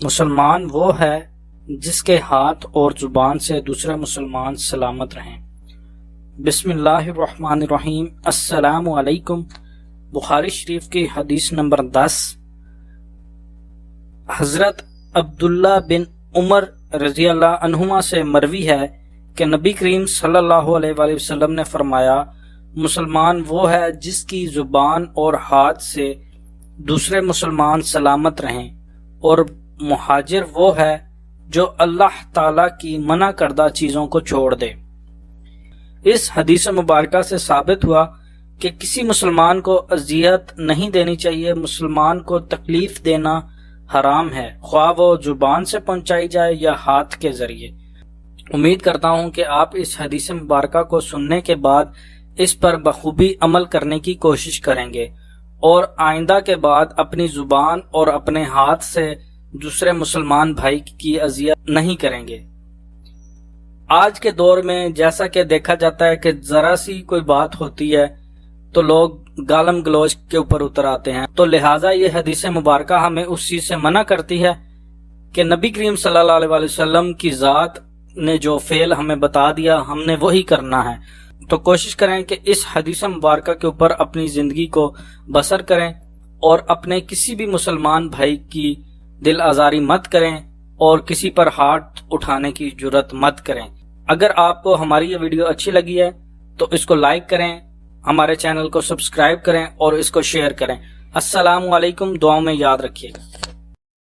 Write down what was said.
مسلمان وہ ہے جس کے ہاتھ اور زبان سے دوسرے مسلمان سلامت رہیں۔ بسم اللہ الرحمن الرحیم۔ السلام علیکم۔ بخاری شریف کی حدیث نمبر 10۔ حضرت عبداللہ بن عمر رضی اللہ عنہما سے مروی ہے کہ نبی کریم صلی اللہ علیہ وآلہ وسلم نے فرمایا، مسلمان وہ ہے جس کی زبان اور ہاتھ سے دوسرے مسلمان سلامت رہیں، اور مہاجر وہ ہے جو اللہ تعالیٰ کی منع کردہ چیزوں کو چھوڑ دے۔ اس حدیث مبارکہ سے ثابت ہوا کہ کسی مسلمان کو اذیت نہیں دینی چاہیے، مسلمان کو تکلیف دینا حرام ہے، خواہ وہ زبان سے پہنچائی جائے یا ہاتھ کے ذریعے۔ امید کرتا ہوں کہ آپ اس حدیث مبارکہ کو سننے کے بعد اس پر بخوبی عمل کرنے کی کوشش کریں گے اور آئندہ کے بعد اپنی زبان اور اپنے ہاتھ سے دوسرے مسلمان بھائی کی اذیت نہیں کریں گے۔ آج کے دور میں جیسا کہ دیکھا جاتا ہے کہ ذرا سی کوئی بات ہوتی ہے تو لوگ گالم گلوچ کے اوپر اتر آتے ہیں، تو لہٰذا یہ حدیث مبارکہ ہمیں اس چیز سے منع کرتی ہے کہ نبی کریم صلی اللہ علیہ وسلم کی ذات نے جو فعل ہمیں بتا دیا ہم نے وہی کرنا ہے۔ تو کوشش کریں کہ اس حدیث مبارکہ کے اوپر اپنی زندگی کو بسر کریں اور اپنے کسی بھی مسلمان بھائی کی دل آزاری مت کریں اور کسی پر ہاتھ اٹھانے کی جرات مت کریں۔ اگر آپ کو ہماری یہ ویڈیو اچھی لگی ہے تو اس کو لائک کریں، ہمارے چینل کو سبسکرائب کریں اور اس کو شیئر کریں۔ السلام علیکم، دعاؤں میں یاد رکھیے گا۔